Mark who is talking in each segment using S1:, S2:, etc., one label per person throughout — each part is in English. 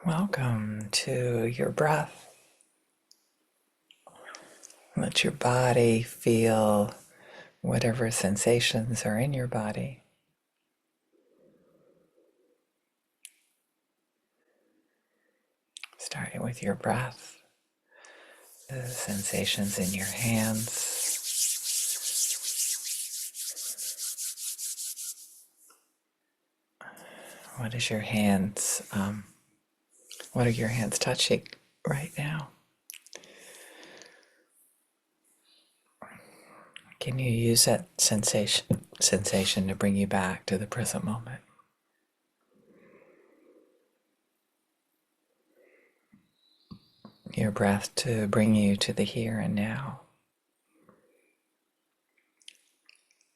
S1: Welcome to your breath. Let your body feel whatever sensations are in your body. Starting with your breath, the sensations in your hands. What is your hands? What are your hands touching right now? Can you use that sensation to bring you back to the present moment? Your breath to bring you to the here and now.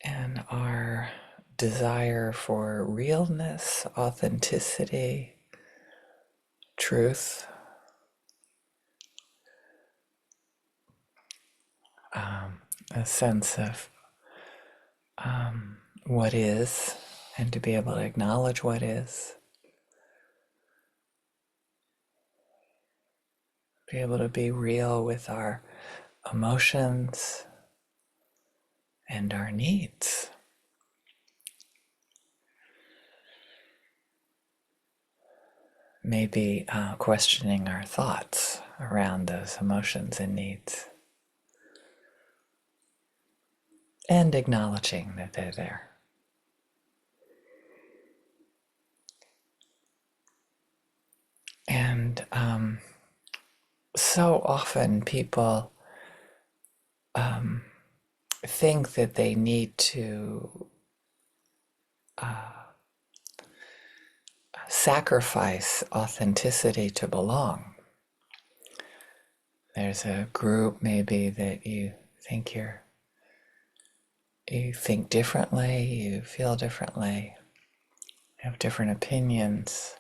S1: And our desire for realness, authenticity, truth, a sense of what is, and to be able to acknowledge what is, be able to be real with our emotions and our needs. Maybe questioning our thoughts around those emotions and needs, and acknowledging that they're there. And so often people think that they need to sacrifice authenticity to belong. There's a group maybe that you think you think differently, you feel differently, you have different opinions,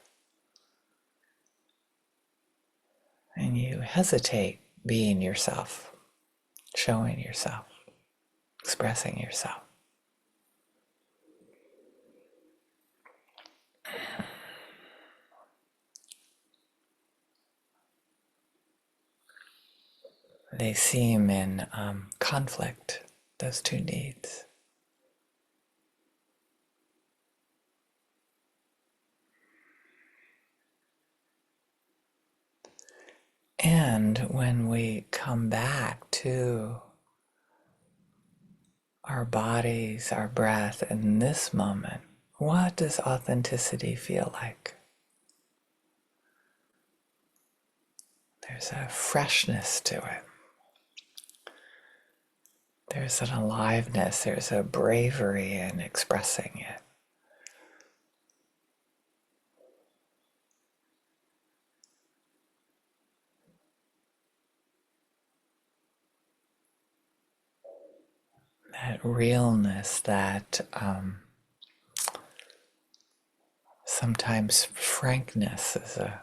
S1: and you hesitate being yourself, showing yourself, expressing yourself. They seem in conflict, those two needs. And when we come back to our bodies, our breath in this moment, what does authenticity feel like? There's a freshness to it. There's an aliveness, there's a bravery in expressing it. That realness, that sometimes frankness is a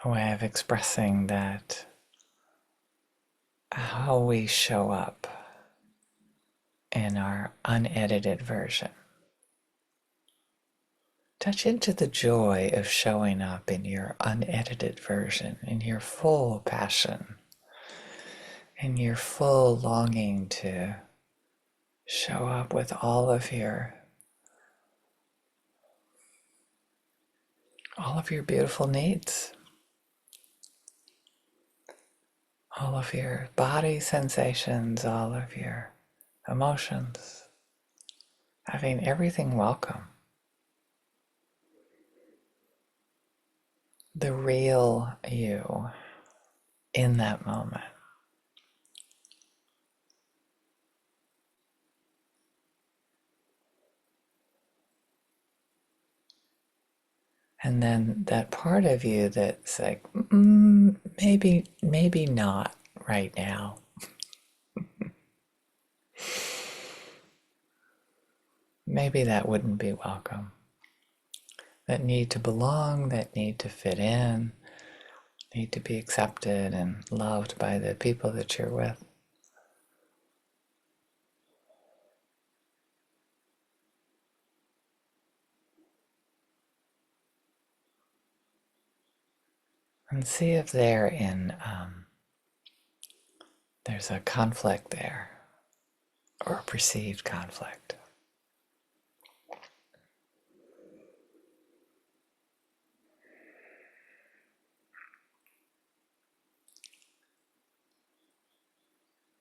S1: way of expressing that how we show up in our unedited version. Touch into the joy of showing up in your unedited version, in your full passion, in your full longing to show up with all of your beautiful needs, all of your body sensations, all of your emotions, having everything welcome. The real you in that moment. And then that part of you that's like, maybe not right now. Maybe that wouldn't be welcome. That need to belong, that need to fit in, need to be accepted and loved by the people that you're with. And see if there's a conflict there, or a perceived conflict.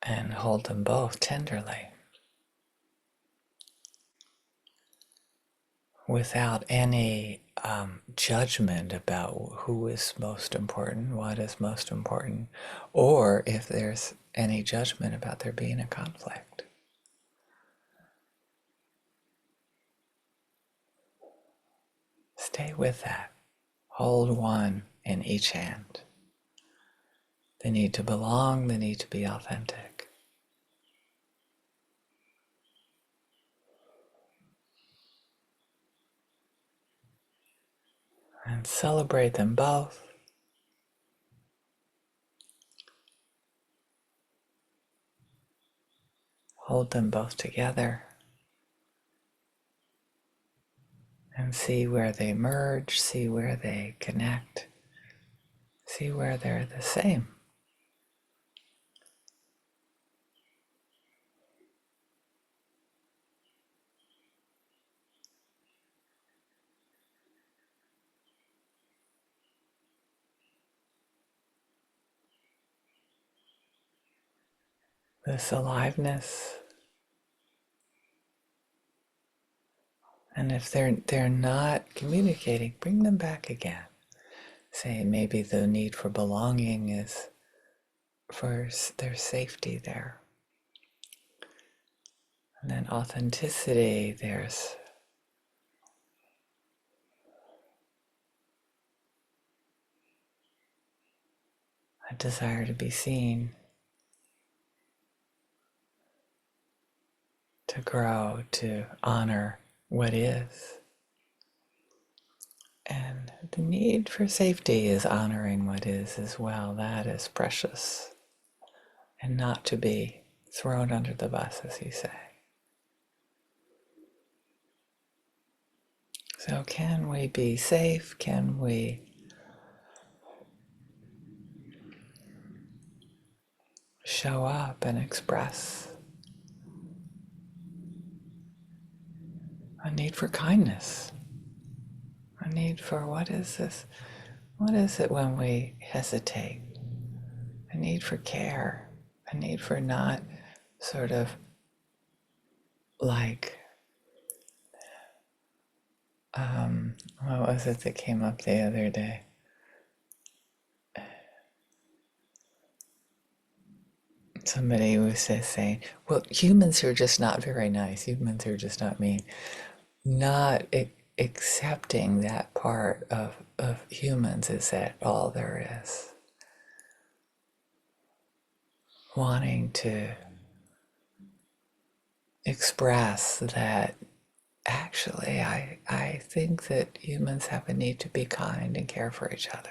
S1: And hold them both tenderly, without any judgment about who is most important, what is most important, or if there's any judgment about there being a conflict. Stay with that. Hold one in each hand. They need to belong, they need to be authentic. And celebrate them both. Hold them both together. And see where they merge, see where they connect, see where they're the same. This aliveness. And if they're not communicating, bring them back again. Say maybe the need for belonging is for their safety there. And then authenticity, there's a desire to be seen, to grow, to honor what is. And the need for safety is honoring what is as well. That is precious. And not to be thrown under the bus, as you say. So can we be safe? Can we show up and express a need for kindness? A need for what is this? What is it when we hesitate? A need for care. A need for not sort of like, what was it that came up the other day? Somebody was saying, well, humans are just not very nice. Humans are just not mean. Not accepting that part of humans is that all there is. Wanting to express that actually I think that humans have a need to be kind and care for each other.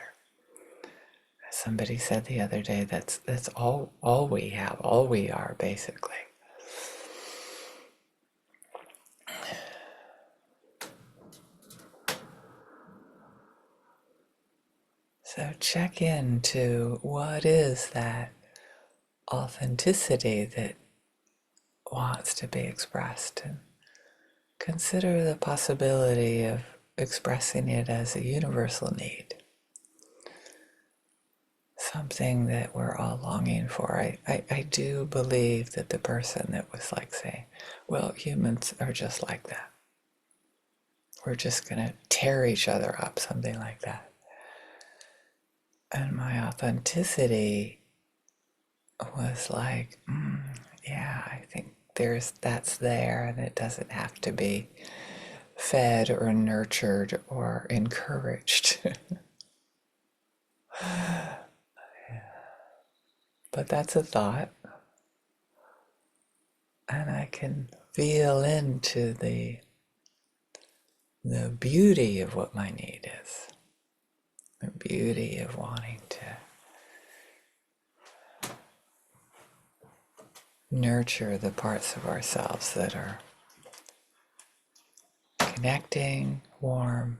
S1: Somebody said the other day that's all we have, all we are basically. So check into what is that authenticity that wants to be expressed, and consider the possibility of expressing it as a universal need. Something that we're all longing for. I do believe that the person that was like saying, well, humans are just like that. We're just going to tear each other up, something like that. And my authenticity was like, yeah, I think that's there, and it doesn't have to be fed or nurtured or encouraged. But that's a thought. And I can feel into the beauty of what my need is. The beauty of wanting to nurture the parts of ourselves that are connecting, warm,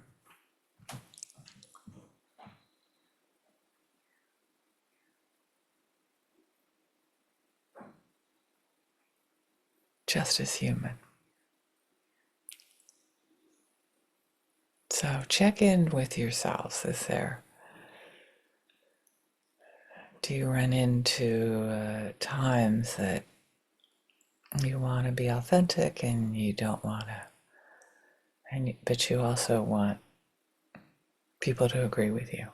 S1: just as human. So check in with yourselves. Do you run into times that you want to be authentic and you don't want to, but you also want people to agree with you?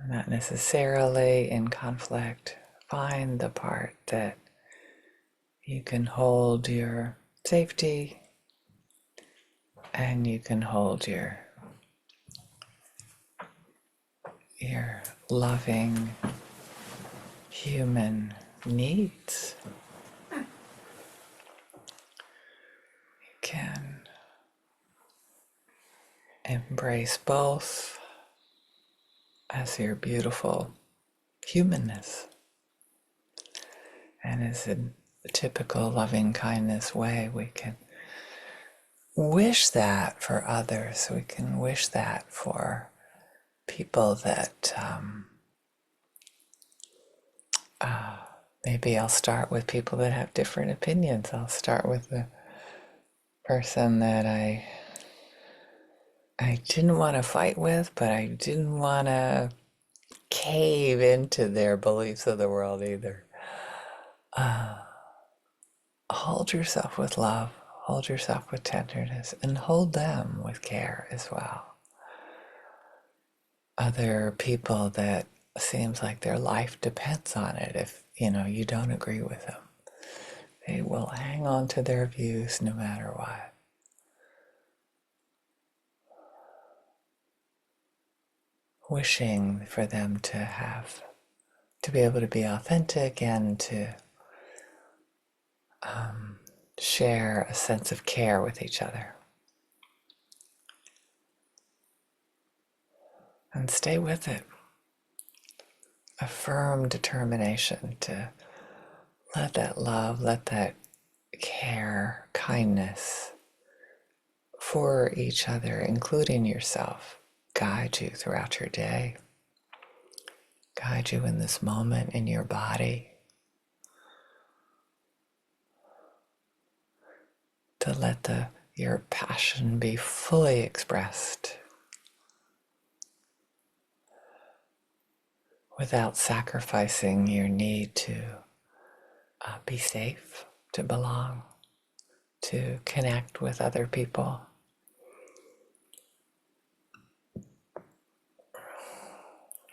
S1: Not necessarily in conflict. Find the part that you can hold your safety and you can hold your loving human needs. You can embrace both as your beautiful humanness and as in the typical loving kindness way we can wish that for others. We can wish that for people that maybe I'll start with people that have different opinions. I'll start with the person that I didn't want to fight with, but I didn't want to cave into their beliefs of the world either. Hold yourself with love, hold yourself with tenderness, and hold them with care as well. Other people that seems like their life depends on it, if you don't agree with them, they will hang on to their views no matter what. Wishing for them to be able to be authentic and to share a sense of care with each other. And stay with it. A firm determination to let that love, let that care, kindness for each other, including yourself, guide you throughout your day, guide you in this moment in your body, to let your passion be fully expressed without sacrificing your need to be safe, to belong, to connect with other people.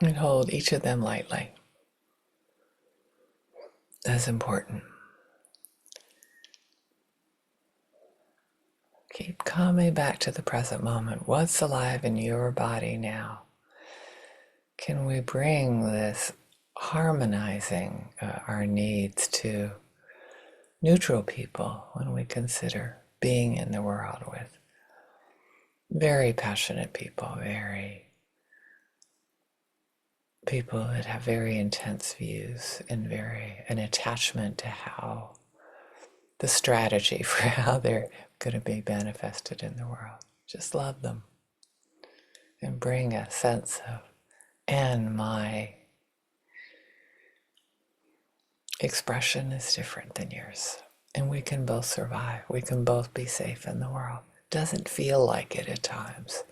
S1: And hold each of them lightly. That's important. Keep coming back to the present moment. What's alive in your body now? Can we bring this harmonizing our needs to neutral people when we consider being in the world with very passionate people, people that have very intense views and an attachment to how the strategy for how they're going to be manifested in the world. Just love them and bring a sense of, and my expression is different than yours. And we can both survive. We can both be safe in the world. Doesn't feel like it at times.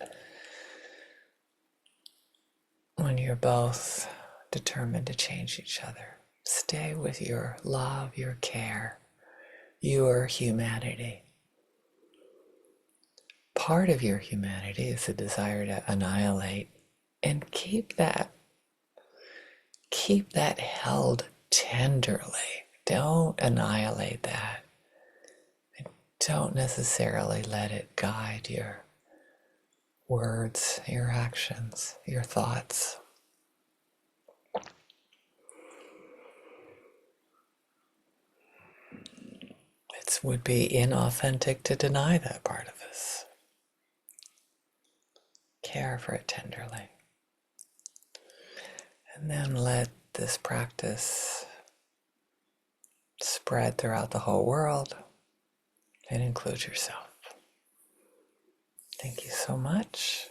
S1: When you're both determined to change each other, stay with your love, your care, your humanity. Part of your humanity is the desire to annihilate, and keep that held tenderly. Don't annihilate that. And don't necessarily let it guide your words, your actions, your thoughts. It would be inauthentic to deny that part of us. Care for it tenderly. And then let this practice spread throughout the whole world and include yourself. Thank you so much.